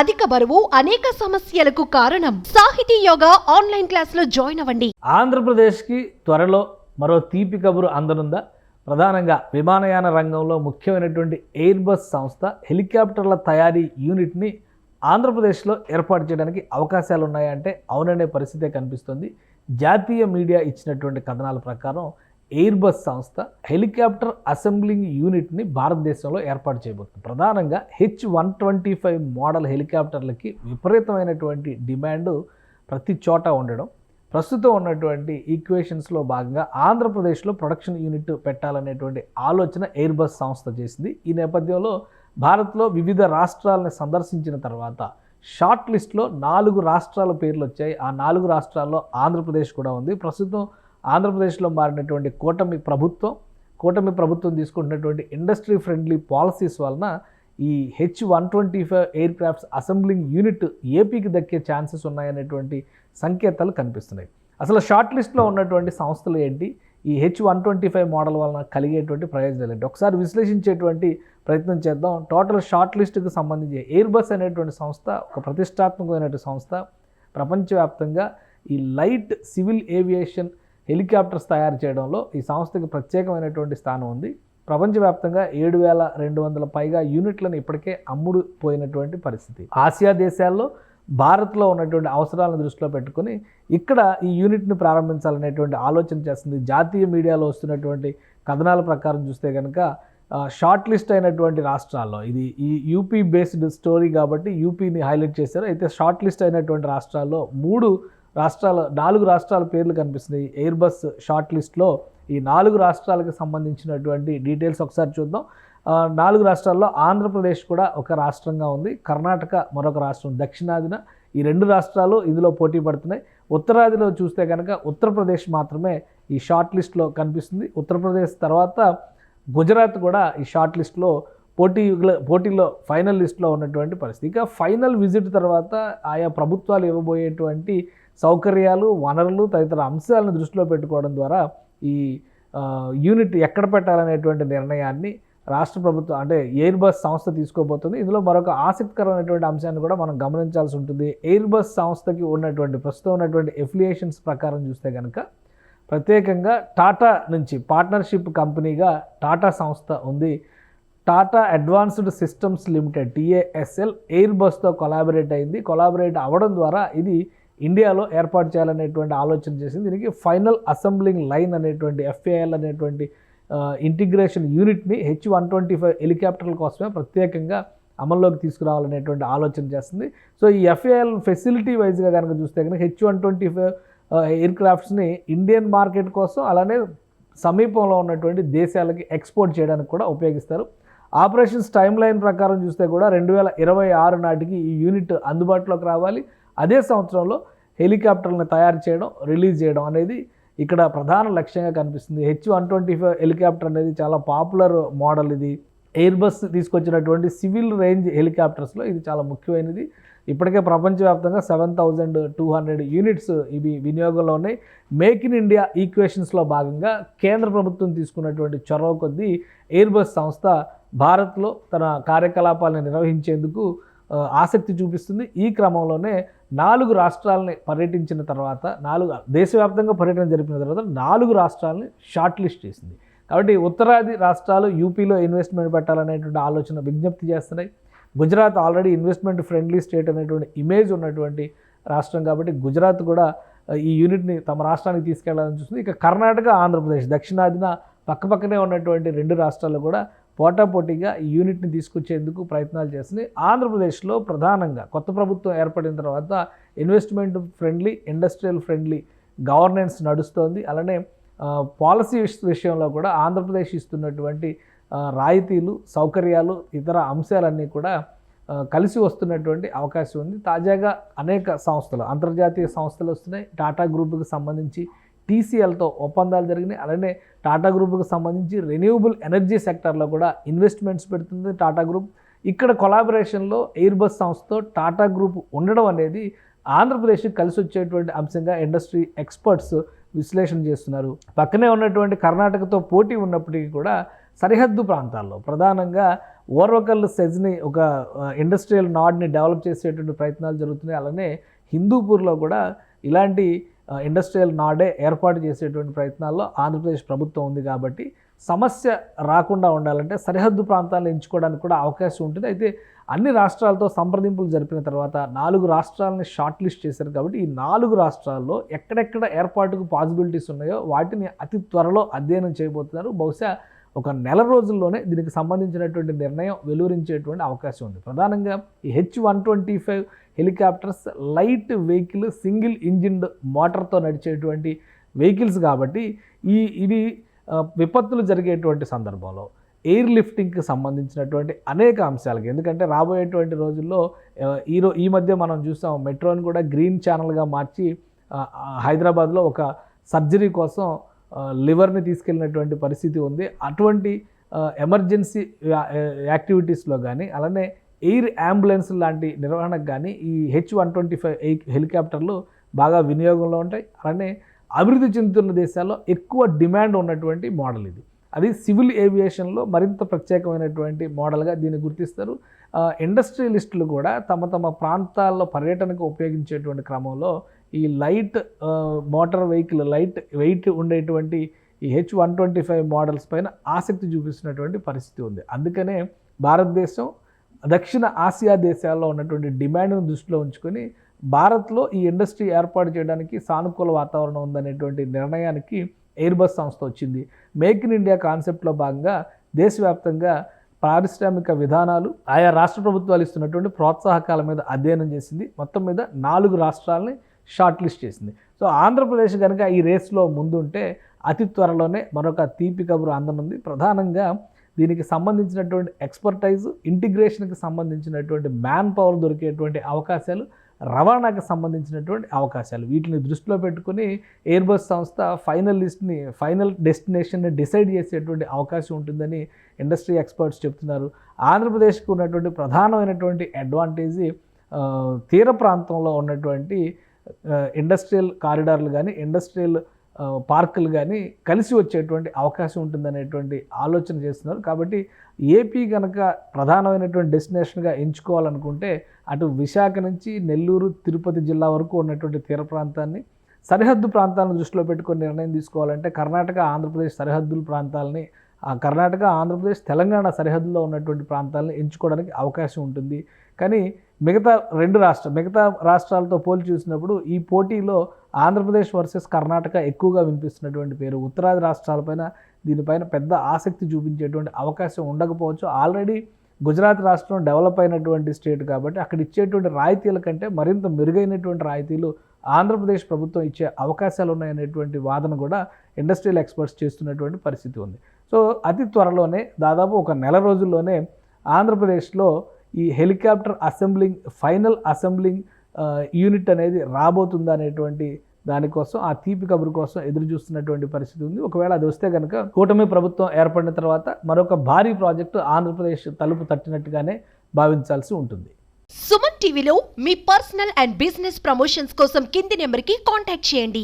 అధిక బరువు అనేక సమస్యలకు కారణం. సాహితీ యోగా ఆన్లైన్ క్లాసులో జాయిన్ అవ్వండి. ఆంధ్రప్రదేశ్కి త్వరలో మరో తీపి కబురు అందనుందా? ప్రధానంగా విమానయాన రంగంలో ముఖ్యమైనటువంటి ఎయిర్ బస్ సంస్థ హెలికాప్టర్ల తయారీ యూనిట్ని ఆంధ్రప్రదేశ్లో ఏర్పాటు చేయడానికి అవకాశాలు ఉన్నాయంటే అవుననే పరిస్థితే కనిపిస్తుంది. జాతీయ మీడియా ఇచ్చినటువంటి కథనాల ప్రకారం ఎయిర్ బస్ సంస్థ హెలికాప్టర్ అసెంబ్లింగ్ యూనిట్ని భారతదేశంలో ఏర్పాటు చేయబోతుంది. ప్రధానంగా H-125 మోడల్ హెలికాప్టర్లకి విపరీతమైనటువంటి డిమాండ్ ప్రతి చోట ఉండడం, ప్రస్తుతం ఉన్నటువంటి ఈక్వేషన్స్లో భాగంగా ఆంధ్రప్రదేశ్లో ప్రొడక్షన్ యూనిట్ పెట్టాలనేటువంటి ఆలోచన ఎయిర్ బస్ సంస్థ చేసింది. ఈ నేపథ్యంలో భారత్లో వివిధ రాష్ట్రాలను సందర్శించిన తర్వాత షార్ట్ లిస్ట్లో 4 రాష్ట్రాల పేర్లు వచ్చాయి. ఆ 4 రాష్ట్రాల్లో ఆంధ్రప్రదేశ్ కూడా ఉంది. ప్రస్తుతం ఆంధ్రప్రదేశ్లో మారినటువంటి కూటమి ప్రభుత్వం తీసుకుంటున్నటువంటి ఇండస్ట్రీ ఫ్రెండ్లీ పాలసీస్ వలన ఈ H-125 air crafts assembling unit ఏపీకి దక్కే ఛాన్సెస్ ఉన్నాయనేటువంటి సంకేతాలు కనిపిస్తున్నాయి. అసలు షార్ట్ లిస్ట్లో ఉన్నటువంటి సంస్థలు ఏంటి, ఈ H-125 మోడల్ వలన కలిగేటువంటి ప్రయోజనాలు ఏంటి, ఒకసారి విశ్లేషించేటువంటి ప్రయత్నం చేద్దాం. టోటల్ షార్ట్ లిస్ట్కి సంబంధించి ఎయిర్ బస్ అనేటువంటి సంస్థ ఒక ప్రతిష్టాత్మకమైనటువంటి సంస్థ. ప్రపంచవ్యాప్తంగా ఈ లైట్ సివిల్ ఏవియేషన్ హెలికాప్టర్స్ తయారు చేయడంలో ఈ సంస్థకి ప్రత్యేకమైనటువంటి స్థానం ఉంది. ప్రపంచవ్యాప్తంగా 7,200 పైగా యూనిట్లను ఇప్పటికే అమ్ముడుపోయినటువంటి పరిస్థితి. ఆసియా దేశాల్లో భారత్లో ఉన్నటువంటి అవసరాలను దృష్టిలో పెట్టుకొని ఇక్కడ ఈ యూనిట్ని ప్రారంభించాలనేటువంటి ఆలోచన చేస్తుంది. జాతీయ మీడియాలో వస్తున్నటువంటి కథనాల ప్రకారం చూస్తే కనుక షార్ట్ లిస్ట్ అయినటువంటి రాష్ట్రాల్లో, ఇది ఈ యూపీ బేస్డ్ స్టోరీ కాబట్టి యూపీని హైలైట్ చేశారు. అయితే షార్ట్ లిస్ట్ అయినటువంటి రాష్ట్రాల్లో 4 రాష్ట్రాల పేర్లు కనిపిస్తున్నాయి ఎయిర్ బస్ షార్ట్ లిస్ట్లో. ఈ 4 రాష్ట్రాలకు సంబంధించినటువంటి డీటెయిల్స్ ఒకసారి చూద్దాం. 4 రాష్ట్రాల్లో ఆంధ్రప్రదేశ్ కూడా ఒక రాష్ట్రంగా ఉంది, కర్ణాటక మరొక రాష్ట్రం. దక్షిణాదిన ఈ 2 రాష్ట్రాలు ఇందులో పోటీ పడుతున్నాయి. ఉత్తరాదిలో చూస్తే కనుక ఉత్తరప్రదేశ్ మాత్రమే ఈ షార్ట్ లిస్ట్లో కనిపిస్తుంది. ఉత్తరప్రదేశ్ తర్వాత గుజరాత్ కూడా ఈ షార్ట్ లిస్ట్లో పోటీలో ఫైనల్ లిస్ట్లో ఉన్నటువంటి పరిస్థితి. ఇక ఫైనల్ విజిట్ తర్వాత ఆయా ప్రభుత్వాలు ఇవ్వబోయేటువంటి సౌకర్యాలు, వనరులు తదితర అంశాలను దృష్టిలో పెట్టుకోవడం ద్వారా ఈ యూనిట్ ఎక్కడ పెట్టాలనేటువంటి నిర్ణయాన్ని రాష్ట్ర ప్రభుత్వం అంటే ఎయిర్ బస్ సంస్థ తీసుకోబోతుంది. ఇందులో మరొక ఆసక్తికరమైనటువంటి అంశాన్ని కూడా మనం గమనించాల్సి ఉంటుంది. ఎయిర్ బస్ సంస్థకి ప్రస్తుతం ఉన్నటువంటి ఎఫిలియేషన్స్ ప్రకారం చూస్తే కనుక ప్రత్యేకంగా టాటా నుంచి పార్ట్నర్షిప్ కంపెనీగా టాటా సంస్థ ఉంది. Tata advanced systems limited TASL ఎయిర్ బస్తో కొలాబరేట్ అవ్వడం ద్వారా ఇది ఇండియాలో ఏర్పాటు చేయాలనేటువంటి ఆలోచన చేసింది. దీనికి ఫైనల్ అసెంబ్లింగ్ లైన్ అనేటువంటి FAL అనేటువంటి ఇంటిగ్రేషన్ యూనిట్ని H-125 హెలికాప్టర్ల కోసమే ప్రత్యేకంగా అమల్లోకి తీసుకురావాలనేటువంటి ఆలోచన చేస్తుంది. సో ఈ FAL ఫెసిలిటీ వైజ్గా కనుక చూస్తే కనుక H-125 ఎయిర్ క్రాఫ్ట్స్ని ఇండియన్ మార్కెట్ కోసం అలానే సమీపంలో ఉన్నటువంటి దేశాలకి ఎక్స్పోర్ట్ చేయడానికి కూడా ఉపయోగిస్తారు. ఆపరేషన్స్ టైమ్ లైన్ ప్రకారం చూస్తే కూడా 2026 నాటికి ఈ యూనిట్ అందుబాటులోకి రావాలి. అదే సంవత్సరంలో హెలికాప్టర్లను తయారు చేయడం, రిలీజ్ చేయడం అనేది ఇక్కడ ప్రధాన లక్ష్యంగా కనిపిస్తుంది. H-125 హెలికాప్టర్ అనేది చాలా పాపులర్ మోడల్. ఇది ఎయిర్ బస్ తీసుకొచ్చినటువంటి సివిల్ రేంజ్ హెలికాప్టర్స్లో ఇది చాలా ముఖ్యమైనది. ఇప్పటికే ప్రపంచవ్యాప్తంగా 7,200 యూనిట్స్ ఇవి వినియోగంలో ఉన్నాయి. మేక్ ఇన్ ఇండియా ఈక్వేషన్స్లో భాగంగా కేంద్ర ప్రభుత్వం తీసుకున్నటువంటి చొరవ కొద్దీ ఎయిర్ బస్ సంస్థ భారత్లో తన కార్యకలాపాలను నిర్వహించేందుకు ఆసక్తి చూపిస్తుంది. ఈ క్రమంలోనే 4 రాష్ట్రాలని పర్యటించిన తర్వాత, దేశవ్యాప్తంగా పర్యటన జరిపిన తర్వాత 4 రాష్ట్రాలని షార్ట్ లిస్ట్ చేసింది. కాబట్టి ఉత్తరాది రాష్ట్రాలు యూపీలో ఇన్వెస్ట్మెంట్ పెట్టాలనేటువంటి ఆలోచన విజ్ఞప్తి చేస్తున్నాయి. Gujarat already investment friendly state అనేటువంటి ఇమేజ్ ఉన్నటువంటి రాష్ట్రం కాబట్టి గుజరాత్ కూడా ఈ యూనిట్ని తమ రాష్ట్రానికి తీసుకెళ్లాలని చూస్తుంది. ఇక కర్ణాటక, ఆంధ్రప్రదేశ్ దక్షిణాదిన పక్కపక్కనే ఉన్నటువంటి 2 రాష్ట్రాలు కూడా పోటాపోటీగా ఈ యూనిట్ని తీసుకొచ్చేందుకు ప్రయత్నాలు చేస్తున్నాయి. ఆంధ్రప్రదేశ్లో ప్రధానంగా కొత్త ప్రభుత్వం ఏర్పడిన తర్వాత investment friendly, industrial friendly governance నడుస్తోంది. అలానే పాలసీ విషయంలో కూడా ఆంధ్రప్రదేశ్ ఇస్తున్నటువంటి రాయితీలు, సౌకర్యాలు, ఇతర అంశాలన్నీ కూడా కలిసి వస్తున్నటువంటి అవకాశం ఉంది. తాజాగా అనేక సంస్థలు, అంతర్జాతీయ సంస్థలు వస్తున్నాయి. టాటా గ్రూప్కి సంబంధించి TCLతో ఒప్పందాలు జరిగినాయి. అలానే టాటా గ్రూప్కి సంబంధించి రెన్యూవబుల్ ఎనర్జీ సెక్టర్లో కూడా ఇన్వెస్ట్మెంట్స్ పెడుతుంది టాటా గ్రూప్. ఇక్కడ కొలాబరేషన్లో ఎయిర్ బస్ సంస్థతో టాటా గ్రూప్ ఉండడం అనేది ఆంధ్రప్రదేశ్కి కలిసి వచ్చేటువంటి అంశంగా ఇండస్ట్రీ ఎక్స్పర్ట్స్ విశ్లేషణ చేస్తున్నారు. పక్కనే ఉన్నటువంటి కర్ణాటకతో పోటీ ఉన్నప్పటికీ కూడా సరిహద్దు ప్రాంతాల్లో ప్రధానంగా ఓర్వకల్ సెజ్ని ఒక ఇండస్ట్రియల్ నాడ్ని డెవలప్ చేసేటువంటి ప్రయత్నాలు జరుగుతున్నాయి. అలానే హిందూపూర్లో కూడా ఇలాంటి ఇండస్ట్రియల్ నాడే ఏర్పాటు చేసేటువంటి ప్రయత్నాల్లో ఆంధ్రప్రదేశ్ ప్రభుత్వం ఉంది. కాబట్టి సమస్య రాకుండా ఉండాలంటే సరిహద్దు ప్రాంతాలను ఎంచుకోవడానికి కూడా అవకాశం ఉంటుంది. అయితే అన్ని రాష్ట్రాలతో సంప్రదింపులు జరిపిన తర్వాత 4 రాష్ట్రాలని షార్ట్ లిస్ట్ చేశారు. కాబట్టి ఈ 4 రాష్ట్రాల్లో ఎక్కడెక్కడ ఏర్పాటుకు పాసిబిలిటీస్ ఉన్నాయో వాటిని అతి త్వరలో అధ్యయనం చేయబోతున్నారు. బహుశా ఒక నెల రోజుల్లోనే దీనికి సంబంధించినటువంటి నిర్ణయం వెలువరించేటువంటి అవకాశం ఉంది. ప్రధానంగా ఈ H-125 helicopters light vehicle, single engine మోటార్తో నడిచేటువంటి వెహికల్స్ కాబట్టి ఇవి విపత్తులు జరిగేటువంటి సందర్భంలో ఎయిర్ లిఫ్టింగ్కి సంబంధించినటువంటి అనేక అంశాలకి, ఎందుకంటే రాబోయేటువంటి రోజుల్లో ఈ మధ్య మనం చూసాం మెట్రోని కూడా గ్రీన్ ఛానల్గా మార్చి హైదరాబాద్లో ఒక సర్జరీ కోసం లివర్ని తీసుకెళ్ళినటువంటి పరిస్థితి ఉంది. అటువంటి ఎమర్జెన్సీ యాక్టివిటీస్లో కానీ అలానే ఎయిర్ అంబులెన్స్ లాంటి నిర్వహణకు కానీ ఈ H-125 హెలికాప్టర్లు బాగా వినియోగంలో ఉంటాయి. అలానే అభివృద్ధి చెందుతున్న దేశాల్లో ఎక్కువ డిమాండ్ ఉన్నటువంటి మోడల్ ఇది. అది సివిల్ ఏవియేషన్లో మరింత ప్రత్యేకమైనటువంటి మోడల్గా దీన్ని గుర్తిస్తారు. ఇండస్ట్రియలిస్టులు కూడా తమ తమ ప్రాంతాల్లో పర్యటనకు ఉపయోగించేటువంటి క్రమంలో ఈ light motor vehicle, light weight ఉండేటువంటి ఈ H-125 మోడల్స్ పైన ఆసక్తి చూపిస్తున్నటువంటి పరిస్థితి ఉంది. అందుకనే భారతదేశం దక్షిణ ఆసియా దేశాల్లో ఉన్నటువంటి డిమాండ్ను దృష్టిలో ఉంచుకొని భారత్లో ఈ ఇండస్ట్రీ ఏర్పాటు చేయడానికి సానుకూల వాతావరణం ఉందనేటువంటి నిర్ణయానికి ఎయిర్బస్ సంస్థ వచ్చింది. మేక్ ఇన్ ఇండియా కాన్సెప్ట్లో భాగంగా దేశవ్యాప్తంగా పారిశ్రామిక విధానాలు, ఆయా రాష్ట్ర ప్రభుత్వాలు ఇస్తున్నటువంటి ప్రోత్సాహకాల మీద అధ్యయనం చేసింది. మొత్తం మీద 4 రాష్ట్రాలని షార్ట్ లిస్ట్ చేసింది. సో ఆంధ్రప్రదేశ్ కనుక ఈ రేస్లో ముందుంటే అతి త్వరలోనే మరొక తీపి కబురు అందనుంది. ప్రధానంగా దీనికి సంబంధించినటువంటి ఎక్స్పర్టైజ్, ఇంటిగ్రేషన్కి సంబంధించినటువంటి మ్యాన్ పవర్ దొరికేటువంటి అవకాశాలు, రవాణాకి సంబంధించినటువంటి అవకాశాలు, వీటిని దృష్టిలో పెట్టుకుని ఎయిర్బస్ సంస్థ ఫైనల్ డెస్టినేషన్ని డిసైడ్ చేసేటువంటి అవకాశం ఉంటుందని ఇండస్ట్రీ ఎక్స్పర్ట్స్ చెప్తున్నారు. ఆంధ్రప్రదేశ్కి ఉన్నటువంటి ప్రధానమైనటువంటి అడ్వాంటేజ్ తీర ప్రాంతంలో ఉన్నటువంటి ఇండస్ట్రియల్ కారిడార్లు కానీ, ఇండస్ట్రియల్ పార్కులు కానీ కలిసి వచ్చేటువంటి అవకాశం ఉంటుందనేటువంటి ఆలోచన చేస్తున్నారు. కాబట్టి ఏపీ కనుక ప్రధానమైనటువంటి డెస్టినేషన్గా ఎంచుకోవాలనుకుంటే అటు విశాఖ నుంచి నెల్లూరు, తిరుపతి జిల్లా వరకు ఉన్నటువంటి తీర ప్రాంతాన్ని, సరిహద్దు ప్రాంతాలను దృష్టిలో పెట్టుకొని నిర్ణయం తీసుకోవాలంటే కర్ణాటక, ఆంధ్రప్రదేశ్ సరిహద్దుల ప్రాంతాలని, కర్ణాటక, ఆంధ్రప్రదేశ్, తెలంగాణ సరిహద్దులో ఉన్నటువంటి ప్రాంతాలను ఎంచుకోవడానికి అవకాశం ఉంటుంది. కానీ మిగతా రాష్ట్రాలతో పోల్చి చూసినప్పుడు ఈ పోటీలో ఆంధ్రప్రదేశ్ వర్సెస్ కర్ణాటక ఎక్కువగా వినిపిస్తున్నటువంటి పేరు. ఉత్తరాది రాష్ట్రాలపైన దీనిపైన పెద్ద ఆసక్తి చూపించేటువంటి అవకాశం ఉండకపోవచ్చు. ఆల్రెడీ గుజరాత్ రాష్ట్రం డెవలప్ అయినటువంటి స్టేట్ కాబట్టి అక్కడ ఇచ్చేటువంటి రాయితీల కంటే మరింత మెరుగైనటువంటి రాయితీలు ఆంధ్రప్రదేశ్ ప్రభుత్వం ఇచ్చే అవకాశాలు ఉన్నాయనేటువంటి వాదన కూడా ఇండస్ట్రియల్ ఎక్స్పర్ట్స్ చేస్తున్నటువంటి పరిస్థితి ఉంది. సో అతి త్వరలోనే, దాదాపు ఒక నెల రోజుల్లోనే ఆంధ్రప్రదేశ్లో ఈ హెలికాప్టర్ ఫైనల్ అసెంబ్లింగ్ యూనిట్ అనేది రాబోతుందా అనేటువంటి దానికోసం, ఆ తీపి కబురు కోసం ఎదురు చూస్తున్నటువంటి పరిస్థితి ఉంది. ఒకవేళ అది వస్తే కనుక కూటమి ప్రభుత్వం ఏర్పడిన తర్వాత మరొక భారీ ప్రాజెక్టు ఆంధ్రప్రదేశ్ తలుపు తట్టినట్టుగానే భావించాల్సి ఉంటుంది. సుమన్ టీవీలో మీ పర్సనల్ అండ్ బిజినెస్ ప్రమోషన్స్ కోసం కింది నెంబర్కి కాంటాక్ట్ చేయండి.